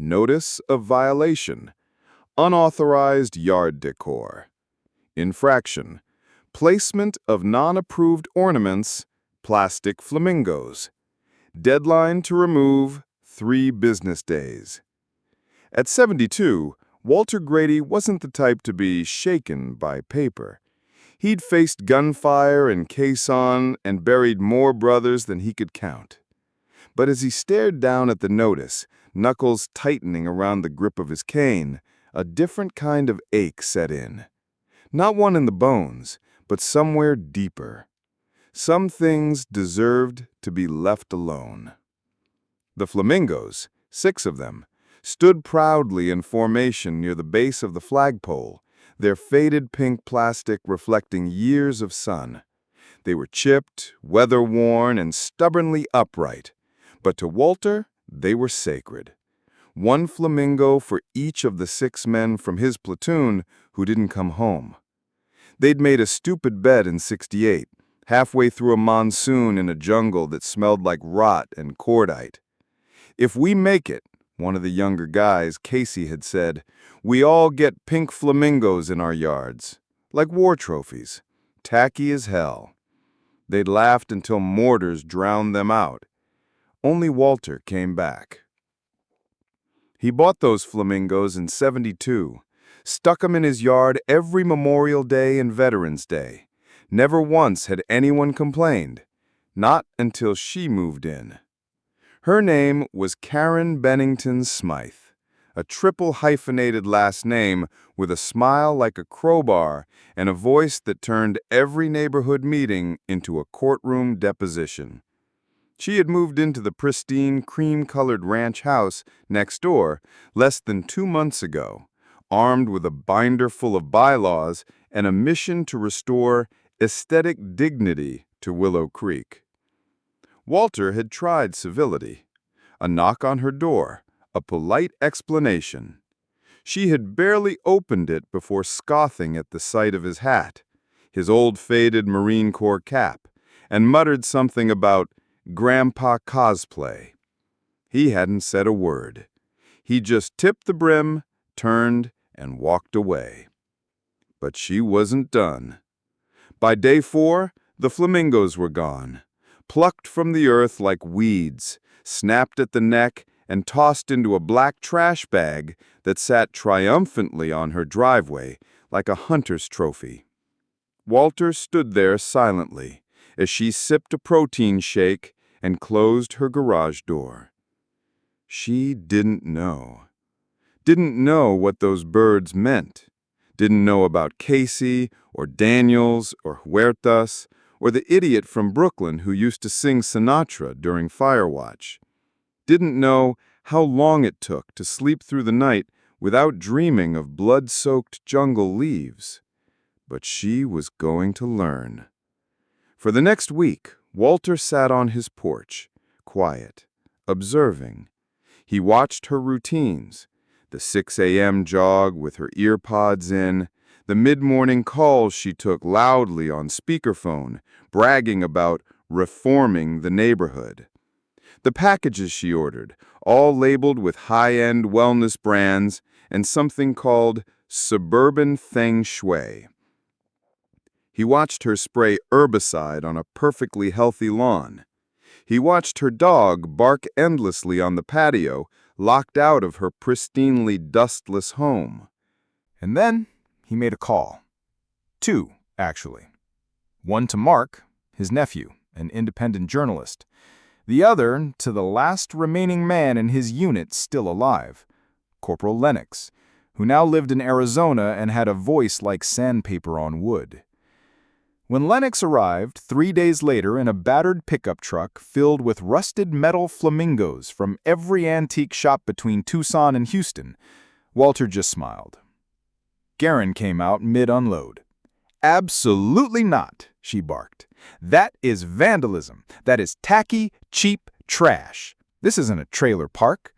Notice of violation. Unauthorized yard decor. Infraction. Placement of non-approved ornaments, plastic flamingos. Deadline to remove, 3 business days. At 72, Walter Grady wasn't the type to be shaken by paper. He'd faced gunfire and caisson and buried more brothers than he could count. But as he stared down at the notice, knuckles tightening around the grip of his cane, a different kind of ache set in. Not one in the bones, but somewhere deeper. Some things deserved to be left alone. The Flamingos, 6 of them, stood proudly in formation near the base of the flagpole, their faded pink plastic reflecting years of sun. They were chipped, weather-worn, and stubbornly upright. But to Walter, they were sacred. 1 flamingo for each of the 6 men from his platoon who didn't come home. They'd made a stupid bet in '68, halfway through a monsoon in a jungle that smelled like rot and cordite. "If we make it," one of the younger guys, Casey, had said, "we all get pink flamingos in our yards, like war trophies, tacky as hell." They'd laughed until mortars drowned them out. Only Walter came back. He bought those flamingos in '72, stuck them in his yard every Memorial Day and Veterans Day. Never once had anyone complained, not until she moved in. Her name was Karen Bennington Smythe, a triple hyphenated last name with a smile like a crowbar and a voice that turned every neighborhood meeting into a courtroom deposition. She had moved into the pristine, cream-colored ranch house next door less than 2 months ago, armed with a binder full of bylaws and a mission to restore aesthetic dignity to Willow Creek. Walter had tried civility. A knock on her door, a polite explanation. She had barely opened it before scoffing at the sight of his hat, his old faded Marine Corps cap, and muttered something about Grandpa cosplay. He hadn't said a word. He just tipped the brim, turned, and walked away. But she wasn't done. By day 4, the flamingos were gone, plucked from the earth like weeds, snapped at the neck, and tossed into a black trash bag that sat triumphantly on her driveway like a hunter's trophy. Walter stood there silently as she sipped a protein shake and closed her garage door. She didn't know. Didn't know what those birds meant. Didn't know about Casey or Daniels or Huertas or the idiot from Brooklyn who used to sing Sinatra during Firewatch. Didn't know how long it took to sleep through the night without dreaming of blood-soaked jungle leaves. But she was going to learn. For the next week, Walter sat on his porch, quiet, observing. He watched her routines, the 6 a.m. jog with her earpods in, the mid-morning calls she took loudly on speakerphone, bragging about reforming the neighborhood. The packages she ordered, all labeled with high-end wellness brands and something called suburban feng shui. He watched her spray herbicide on a perfectly healthy lawn. He watched her dog bark endlessly on the patio, locked out of her pristinely dustless home. And then he made a call. 2, actually. One to Mark, his nephew, an independent journalist. The other to the last remaining man in his unit still alive, Corporal Lennox, who now lived in Arizona and had a voice like sandpaper on wood. When Lennox arrived 3 days later in a battered pickup truck filled with rusted metal flamingos from every antique shop between Tucson and Houston, Walter just smiled. Garen came out mid-unload. "Absolutely not," she barked. "That is vandalism. That is tacky, cheap trash. This isn't a trailer park."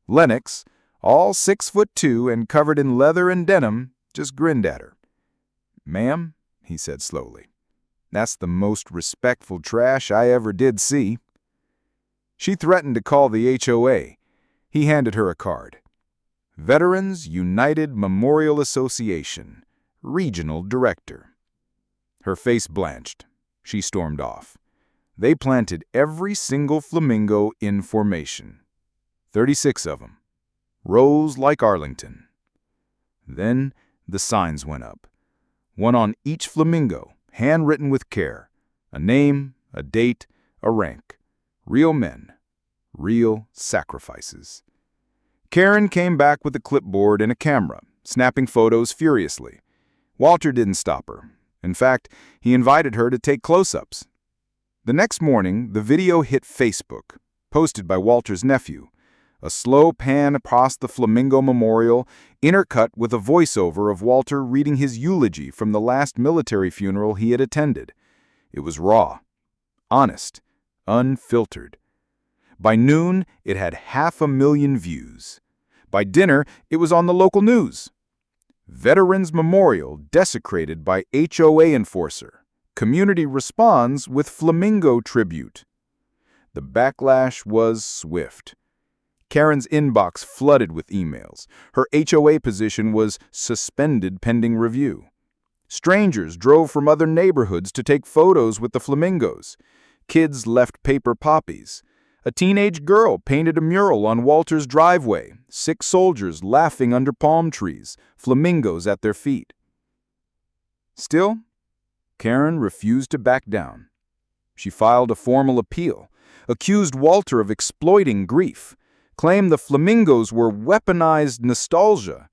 Lennox, all 6'2" and covered in leather and denim, just grinned at her. "Ma'am," he said slowly, "that's the most respectful trash I ever did see." She threatened to call the HOA. He handed her a card. Veterans United Memorial Association, Regional Director. Her face blanched. She stormed off. They planted every single flamingo in formation. 36 of them. Rows like Arlington. Then the signs went up. One on each flamingo, handwritten with care. A name, a date, a rank. Real men. Real sacrifices. Karen came back with a clipboard and a camera, snapping photos furiously. Walter didn't stop her. In fact, he invited her to take close-ups. The next morning, the video hit Facebook, posted by Walter's nephew. A slow pan across the Flamingo Memorial, intercut with a voiceover of Walter reading his eulogy from the last military funeral he had attended. It was raw, honest, unfiltered. By noon, it had 500,000 views. By dinner, it was on the local news. Veterans Memorial desecrated by HOA enforcer. Community responds with Flamingo tribute. The backlash was swift. Karen's inbox flooded with emails. Her HOA position was suspended pending review. Strangers drove from other neighborhoods to take photos with the flamingos. Kids left paper poppies. A teenage girl painted a mural on Walter's driveway, 6 soldiers laughing under palm trees, flamingos at their feet. Still, Karen refused to back down. She filed a formal appeal, accused Walter of exploiting grief, claimed the flamingos were weaponized nostalgia,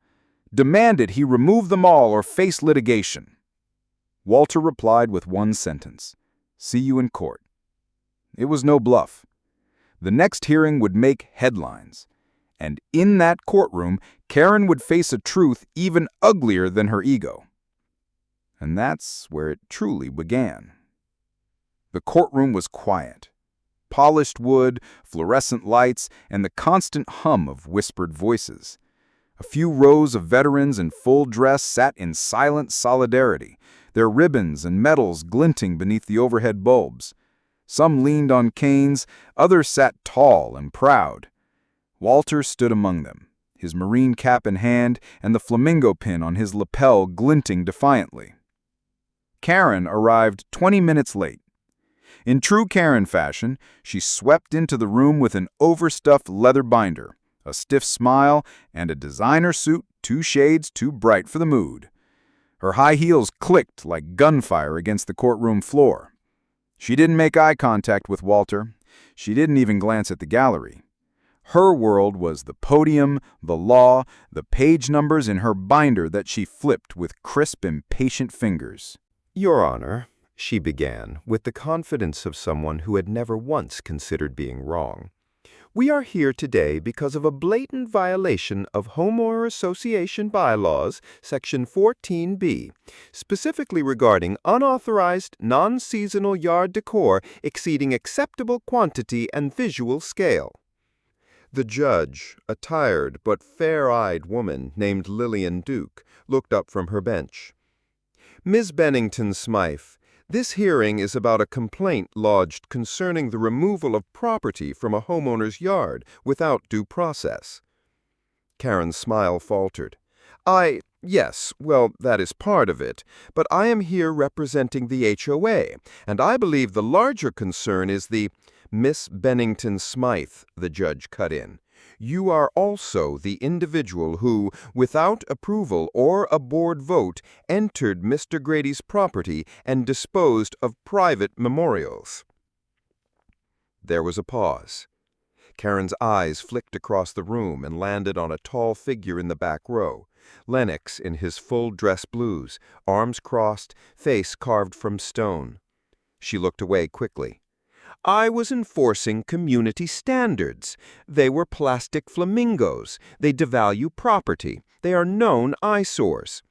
demanded he remove them all or face litigation. Walter replied with one sentence, "See you in court." It was no bluff. The next hearing would make headlines. And in that courtroom, Karen would face a truth even uglier than her ego. And that's where it truly began. The courtroom was quiet. Polished wood, fluorescent lights, and the constant hum of whispered voices. A few rows of veterans in full dress sat in silent solidarity, their ribbons and medals glinting beneath the overhead bulbs. Some leaned on canes, others sat tall and proud. Walter stood among them, his Marine cap in hand and the flamingo pin on his lapel glinting defiantly. Karen arrived 20 minutes late. In true Karen fashion, she swept into the room with an overstuffed leather binder, a stiff smile, and a designer suit 2 shades too bright for the mood. Her high heels clicked like gunfire against the courtroom floor. She didn't make eye contact with Walter. She didn't even glance at the gallery. Her world was the podium, the law, the page numbers in her binder that she flipped with crisp, impatient fingers. Your Honor, she began, with the confidence of someone who had never once considered being wrong. We are here today because of a blatant violation of Homeowner Association Bylaws, Section 14B, specifically regarding unauthorized, non-seasonal yard decor exceeding acceptable quantity and visual scale. The judge, a tired but fair-eyed woman named Lillian Duke, looked up from her bench. Ms. Bennington-Smythe, this hearing is about a complaint lodged concerning the removal of property from a homeowner's yard without due process. Karen's smile faltered. Yes, well, that is part of it, but I am here representing the HOA, and I believe the larger concern is the— Miss Bennington-Smythe, the judge cut in. You are also the individual who, without approval or a board vote, entered Mr. Grady's property and disposed of private memorials. There was a pause. Karen's eyes flicked across the room and landed on a tall figure in the back row, Lennox in his full dress blues, arms crossed, face carved from stone. She looked away quickly. I was enforcing community standards. They were plastic flamingos. They devalue property. They are known eyesores.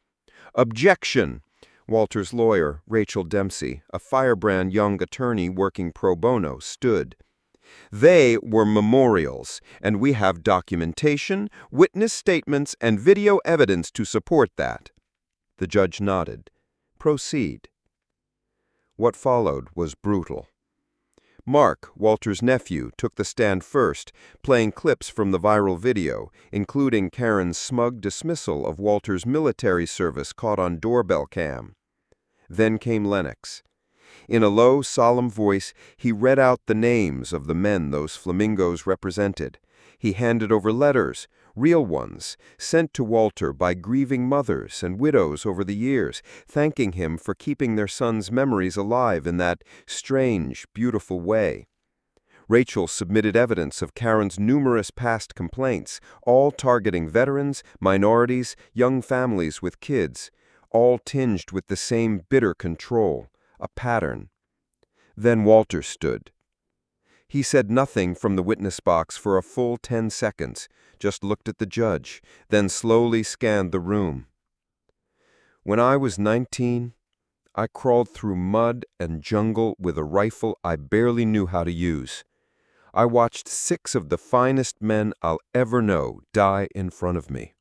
Objection! Walter's lawyer, Rachel Dempsey, a firebrand young attorney working pro bono, stood. They were memorials, and we have documentation, witness statements, and video evidence to support that. The judge nodded. Proceed. What followed was brutal. Mark, Walter's nephew, took the stand first, playing clips from the viral video, including Karen's smug dismissal of Walter's military service caught on doorbell cam. Then came Lennox. In a low, solemn voice, he read out the names of the men those flamingos represented. He handed over letters, real ones, sent to Walter by grieving mothers and widows over the years, thanking him for keeping their sons' memories alive in that strange, beautiful way. Rachel submitted evidence of Karen's numerous past complaints, all targeting veterans, minorities, young families with kids, all tinged with the same bitter control, a pattern. Then Walter stood. He said nothing from the witness box for a full 10 seconds, just looked at the judge, then slowly scanned the room. When I was 19, I crawled through mud and jungle with a rifle I barely knew how to use. I watched 6 of the finest men I'll ever know die in front of me.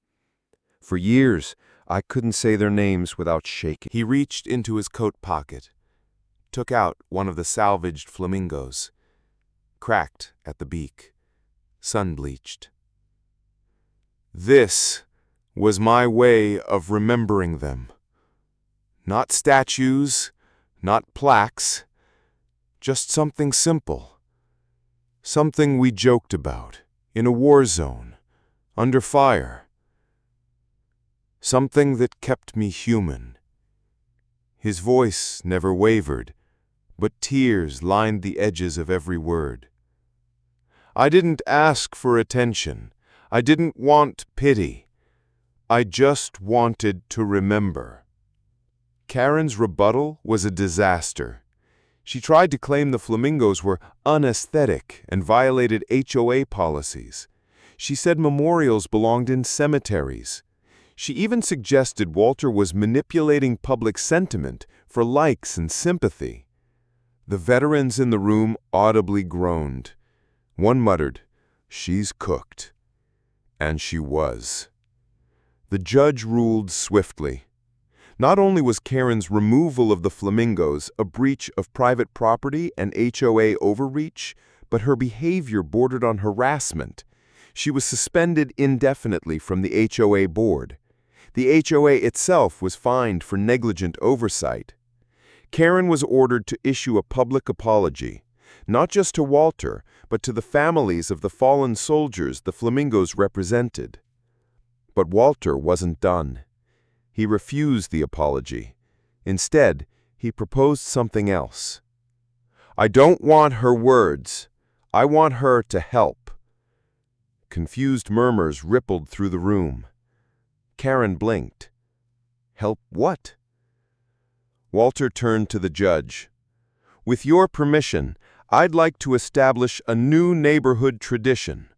For years, I couldn't say their names without shaking. He reached into his coat pocket, took out one of the salvaged flamingos, cracked at the beak, sun-bleached. This was my way of remembering them. Not statues, not plaques, just something simple. Something we joked about, in a war zone, under fire. Something that kept me human. His voice never wavered, but tears lined the edges of every word. I didn't ask for attention. I didn't want pity. I just wanted to remember. Karen's rebuttal was a disaster. She tried to claim the flamingos were unaesthetic and violated HOA policies. She said memorials belonged in cemeteries. She even suggested Walter was manipulating public sentiment for likes and sympathy. The veterans in the room audibly groaned. One muttered, "She's cooked." And she was. The judge ruled swiftly. Not only was Karen's removal of the flamingos a breach of private property and HOA overreach, but her behavior bordered on harassment. She was suspended indefinitely from the HOA board. The HOA itself was fined for negligent oversight. Karen was ordered to issue a public apology, not just to Walter, but to the families of the fallen soldiers the flamingos represented. But Walter wasn't done. He refused the apology. Instead, he proposed something else. "I don't want her words. I want her to help." Confused murmurs rippled through the room. Karen blinked. "Help what?" Walter turned to the judge. "With your permission, I'd like to establish a new neighborhood tradition.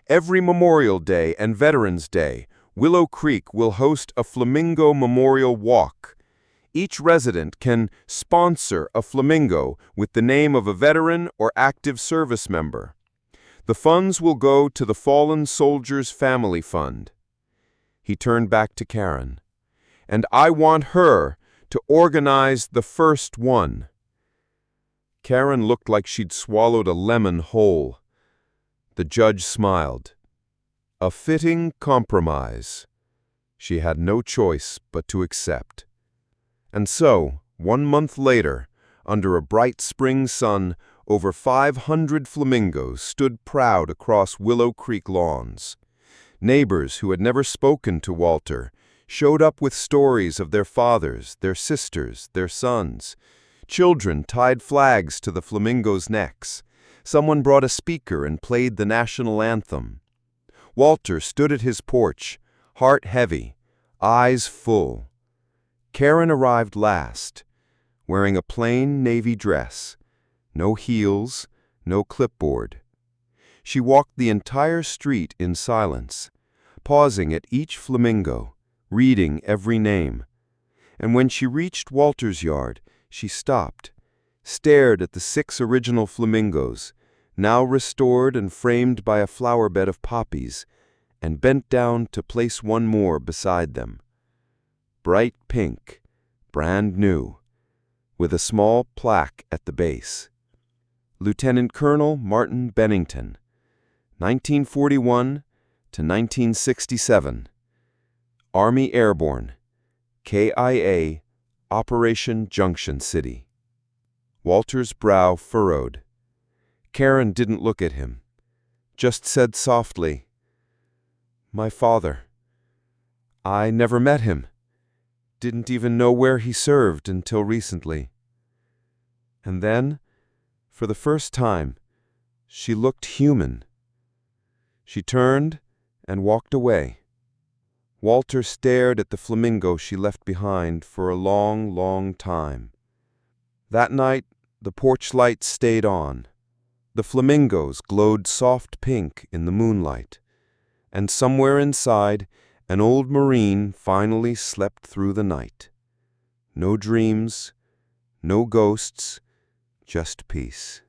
Every Memorial Day and Veterans Day, Willow Creek will host a Flamingo Memorial Walk. Each resident can sponsor a flamingo with the name of a veteran or active service member. The funds will go to the Fallen Soldiers Family Fund." He turned back to Karen. "And I want her to organize the first one." Karen looked like she'd swallowed a lemon whole. The judge smiled. A fitting compromise. She had no choice but to accept. And so, 1 month later, under a bright spring sun, over 500 flamingos stood proud across Willow Creek lawns. Neighbors who had never spoken to Walter showed up with stories of their fathers, their sisters, their sons. Children tied flags to the flamingos' necks. Someone brought a speaker and played the national anthem. Walter stood at his porch, heart heavy, eyes full. Karen arrived last, wearing a plain navy dress, no heels, no clipboard. She walked the entire street in silence, pausing at each flamingo, reading every name. And when she reached Walter's yard, she stopped, stared at the 6 original flamingos, now restored and framed by a flower bed of poppies, and bent down to place one more beside them. Bright pink, brand new, with a small plaque at the base. Lieutenant Colonel Martin Bennington, 1941 to 1967. Army Airborne, KIA, Operation Junction City. Walter's brow furrowed. Karen didn't look at him, just said softly, "My father. I never met him. Didn't even know where he served until recently." And then, for the first time, she looked human. She turned and walked away. Walter stared at the flamingo she left behind for a long, long time. That night, the porch lights stayed on. The flamingos glowed soft pink in the moonlight, and somewhere inside, an old Marine finally slept through the night. No dreams, no ghosts, just peace.